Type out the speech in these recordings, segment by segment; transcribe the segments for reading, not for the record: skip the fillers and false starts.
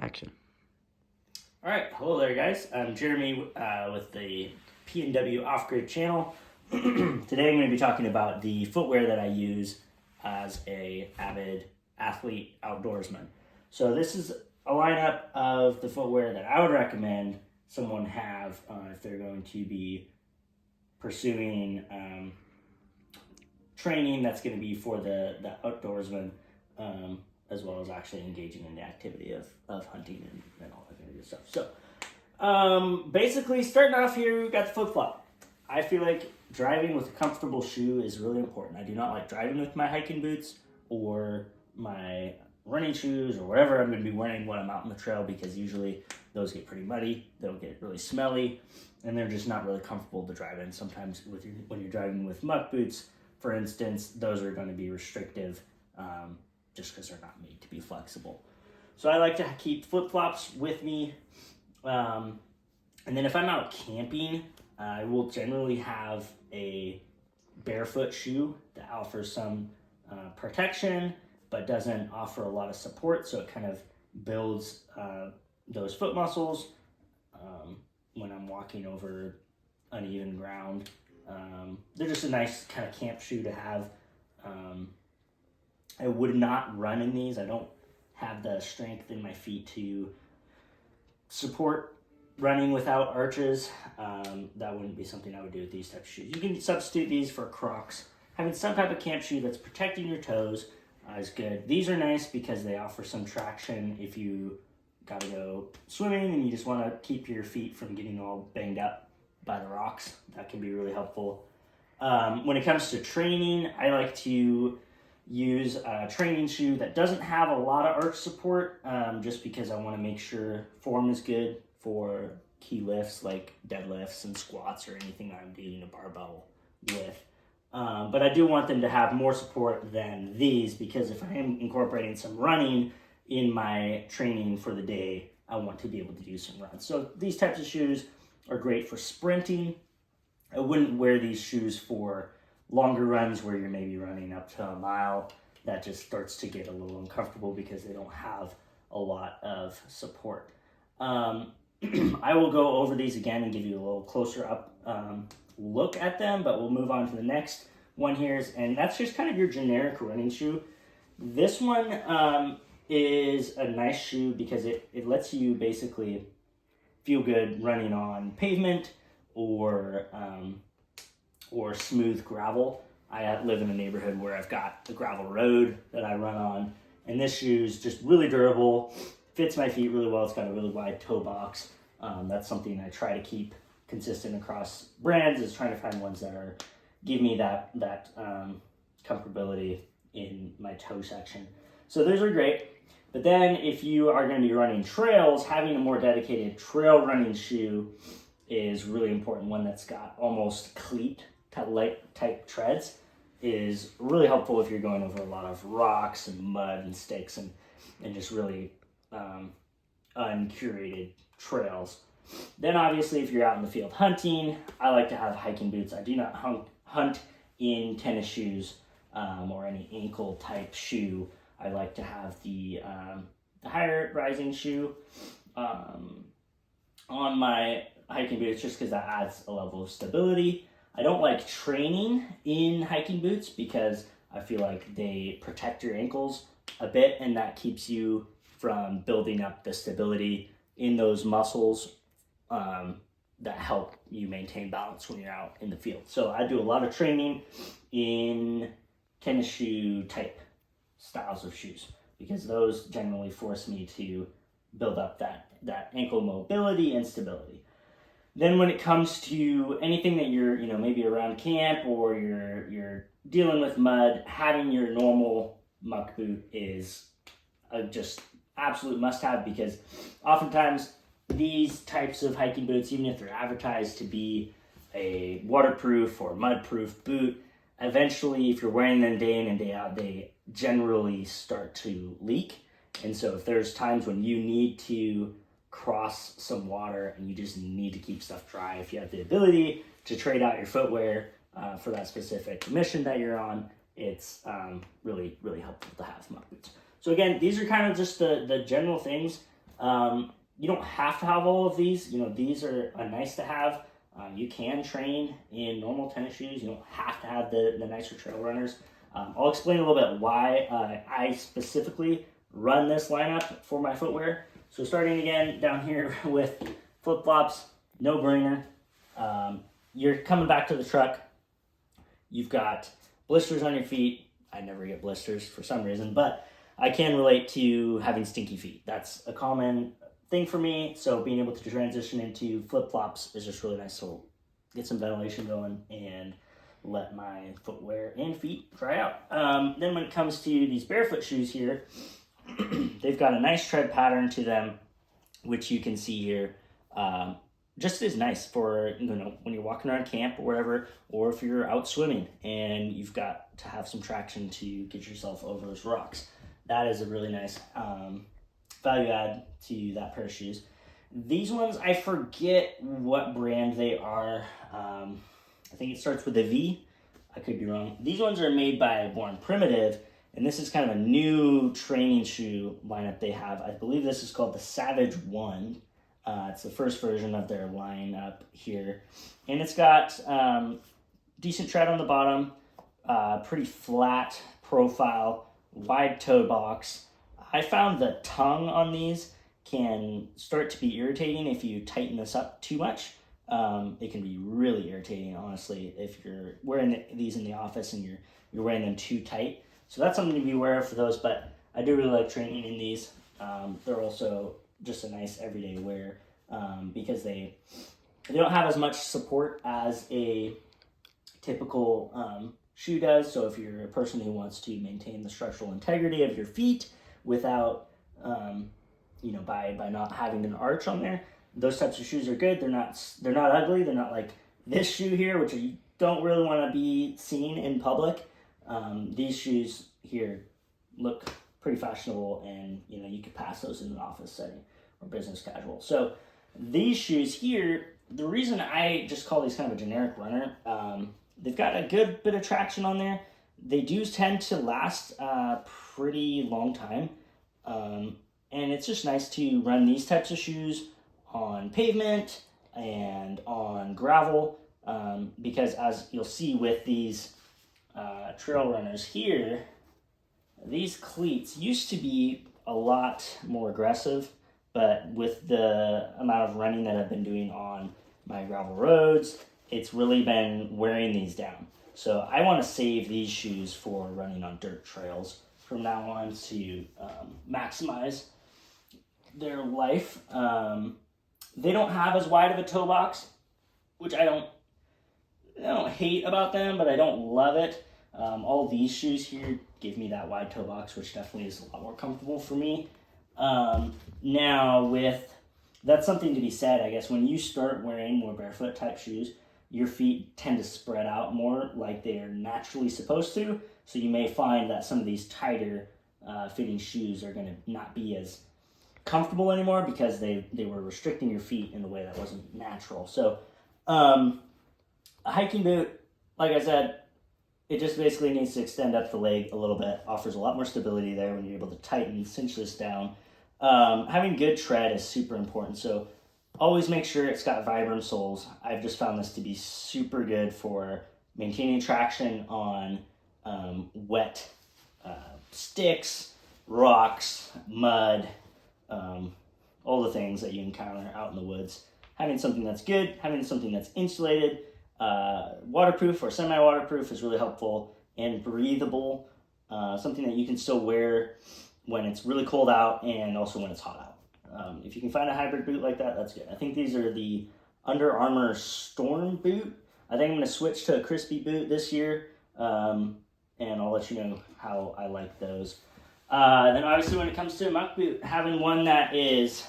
Action. All right, hello there, guys. I'm Jeremy with the P&W Off-Grid channel. Today I'm going to be talking about the footwear that I use as a avid athlete outdoorsman. So this is a lineup of the footwear that I would recommend someone have if they're going to be pursuing training that's going to be for the outdoorsman, as well as actually engaging in the activity of hunting and all that kind of good stuff. So basically, starting off here, we've got the flip-flop. I feel like driving with a comfortable shoe is really important. I do not like driving with my hiking boots or my running shoes or whatever I'm going to be wearing when I'm out on the trail, because usually those get pretty muddy, they'll get really smelly, and they're just not really comfortable to drive in. Sometimes when you're driving with muck boots, for instance, those are going to be restrictive, just because they're not made to be flexible. So I like to keep flip-flops with me. And then if I'm out camping, I will generally have a barefoot shoe that offers some protection, but doesn't offer a lot of support. So it kind of builds those foot muscles when I'm walking over uneven ground. They're just a nice kind of camp shoe to have. I would not run in these. I don't have the strength in my feet to support running without arches. That wouldn't be something I would do with these types of shoes. You can substitute these for Crocs. Having some type of camp shoe that's protecting your toes is good. These are nice because they offer some traction if you gotta go swimming and you just want to keep your feet from getting all banged up by the rocks. That can be really helpful. When it comes to training, I like to use a training shoe that doesn't have a lot of arch support, just because I want to make sure form is good for key lifts like deadlifts and squats or anything I'm doing a barbell with. But I do want them to have more support than these, because if I am incorporating some running in my training for the day, I want to be able to do some runs. So these types of shoes are great for sprinting. I wouldn't wear these shoes for longer runs where you're maybe running up to a mile. That just starts to get a little uncomfortable because they don't have a lot of support. I will go over these again and give you a little closer up look at them, but we'll move on to the next one here, and that's just kind of your generic running shoe. This one is a nice shoe because it lets you basically feel good running on pavement or smooth gravel. I live in a neighborhood where I've got a gravel road that I run on, and this shoe is just really durable, fits my feet really well. It's got a really wide toe box. That's something I try to keep consistent across brands, is trying to find ones that give me that comfortability in my toe section. So those are great. But then if you are going to be running trails, having a more dedicated trail running shoe is really important. One that's got almost cleat type treads is really helpful if you're going over a lot of rocks and mud and sticks and just really uncurated trails. Then obviously if you're out in the field hunting, I like to have hiking boots. I do not hunt in tennis shoes or any ankle type shoe. I like to have the higher rising shoe on my hiking boots, just because that adds a level of stability. I don't like training in hiking boots because I feel like they protect your ankles a bit, and that keeps you from building up the stability in those muscles that help you maintain balance when you're out in the field. So I do a lot of training in tennis shoe type styles of shoes, because those generally force me to build up that ankle mobility and stability. Then when it comes to anything that you're, maybe around camp or you're dealing with mud, having your normal muck boot is a just absolute must-have, because oftentimes these types of hiking boots, even if they're advertised to be a waterproof or mud-proof boot, eventually if you're wearing them day in and day out, they generally start to leak. And so if there's times when you need to cross some water and you just need to keep stuff dry, if you have the ability to trade out your footwear for that specific mission that you're on, it's really, really helpful to have muck boots. So again, these are kind of just the general things You don't have to have all of these. You know, these are a nice to have. You can train in normal tennis shoes. You don't have to have the nicer trail runners. I'll explain a little bit why I specifically run this lineup for my footwear. So starting again down here with flip-flops, no brainer. You're coming back to the truck. You've got blisters on your feet. I never get blisters for some reason, but I can relate to having stinky feet. That's a common thing for me. So being able to transition into flip-flops is just really nice. So get some ventilation going and let my footwear and feet dry out. Then when it comes to these barefoot shoes here, they've got a nice tread pattern to them, which you can see here. Just is nice for, you know, when you're walking around camp or wherever, or if you're out swimming and you've got to have some traction to get yourself over those rocks. That is a really nice value add to that pair of shoes. These ones, I forget what brand they are. I think it starts with a V. I could be wrong. These ones are made by Born Primitive, and this is kind of a new training shoe lineup they have. I believe this is called the Savage 1. It's the first version of their lineup here. And it's got decent tread on the bottom, pretty flat profile, wide toe box. I found the tongue on these can start to be irritating if you tighten this up too much. It can be really irritating, honestly, if you're wearing these in the office and you're wearing them too tight. So that's something to be aware of for those, but I do really like training in these. They're also just a nice everyday wear because they don't have as much support as a typical shoe does. So if you're a person who wants to maintain the structural integrity of your feet without, by not having an arch on there, those types of shoes are good. They're not ugly. They're not like this shoe here, which you don't really want to be seen in public. These shoes here look pretty fashionable, and you could pass those in an office setting or business casual. So these shoes here, the reason I just call these kind of a generic runner, they've got a good bit of traction on there. They do tend to last a pretty long time, and it's just nice to run these types of shoes on pavement and on gravel, because as you'll see with these trail runners here, these cleats used to be a lot more aggressive, but with the amount of running that I've been doing on my gravel roads, it's really been wearing these down. So I want to save these shoes for running on dirt trails from now on to maximize their life. They don't have as wide of a toe box, which I don't hate about them, but I don't love it. All these shoes here give me that wide toe box, which definitely is a lot more comfortable for me. Now that's something to be said, I guess. When you start wearing more barefoot type shoes, your feet tend to spread out more like they are naturally supposed to. So you may find that some of these tighter fitting shoes are going to not be as comfortable anymore because they were restricting your feet in a way that wasn't natural. So a hiking boot, like I said, it just basically needs to extend up the leg a little bit, offers a lot more stability there when you're able to tighten, cinch this down. Having good tread is super important, so always make sure it's got Vibram soles. I've just found this to be super good for maintaining traction on wet sticks, rocks, mud, all the things that you encounter out in the woods. Having something that's good, having something that's insulated, waterproof or semi-waterproof is really helpful, and breathable, something that you can still wear when it's really cold out and also when it's hot out. If you can find a hybrid boot like that, that's good. I think these are the Under Armour Storm boot. I think I'm going to switch to a crispy boot this year, and I'll let you know how I like those. Then obviously when it comes to a muck boot, having one that is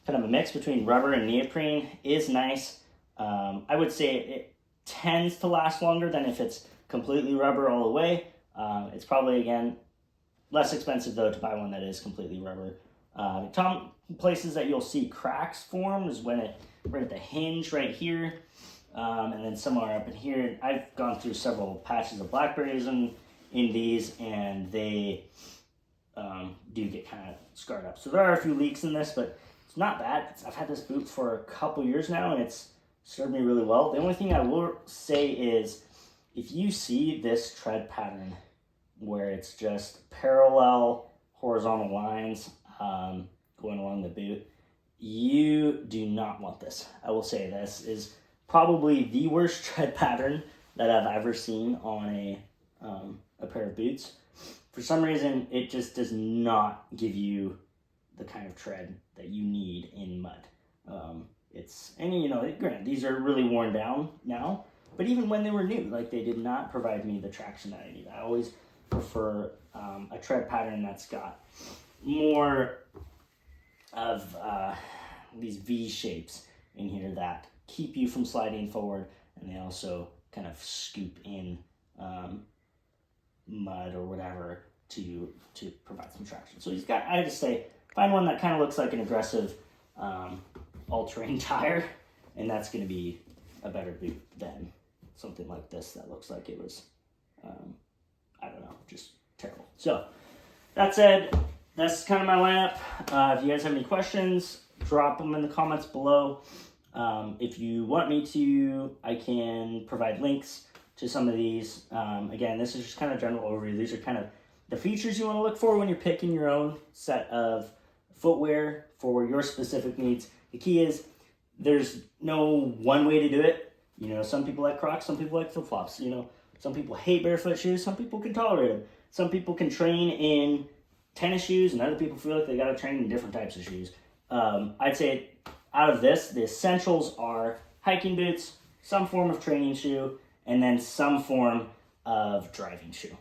kind of a mix between rubber and neoprene is nice. I would say it tends to last longer than if it's completely rubber all the way. It's probably, again, less expensive though to buy one that is completely rubber. Places that you'll see cracks form is when right at the hinge right here, and then somewhere up in here. I've gone through several patches of blackberries in these, and they do get kind of scarred up. So there are a few leaks in this, but it's not bad. I've had this boot for a couple years now, and it's served me really well. The only thing I will say is, if you see this tread pattern where it's just parallel horizontal lines going along the boot, you do not want this. I will say this is probably the worst tread pattern that I've ever seen on a pair of boots. For some reason, it just does not give you the kind of tread that you need in mud. Granted, these are really worn down now, but even when they were new, like, they did not provide me the traction that I need. I always prefer a tread pattern that's got more of these V shapes in here that keep you from sliding forward, and they also kind of scoop in mud or whatever to provide some traction. So I just say, find one that kind of looks like an aggressive all-terrain tire, and that's going to be a better boot than something like this that looks like it was, I don't know, just terrible. So that said, that's kind of my lineup. If you guys have any questions, drop them in the comments below. If you want me to, I can provide links to some of these. Again, this is just kind of general overview. These are kind of the features you want to look for when you're picking your own set of footwear for your specific needs. The key is there's no one way to do it. You know, some people like Crocs, some people like flip-flops. You know, some people hate barefoot shoes, some people can tolerate them. Some people can train in tennis shoes, and other people feel like they got to train in different types of shoes. I'd say out of this, the essentials are hiking boots, some form of training shoe, and then some form of driving shoe.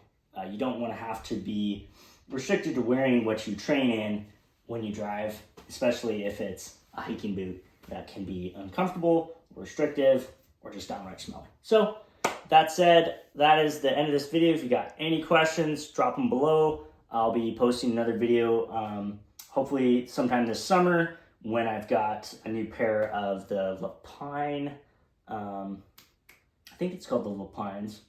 You don't want to have to be restricted to wearing what you train in when you drive, especially if it's a hiking boot that can be uncomfortable, restrictive, or just downright smelly. So that said, that is the end of this video. If you got any questions, drop them below. I'll be posting another video hopefully sometime this summer when I've got a new pair of the Lapine. I think it's called the Lapines.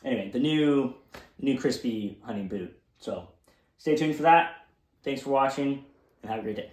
Anyway, the new crispy hunting boot. So stay tuned for that. Thanks for watching, and have a great day.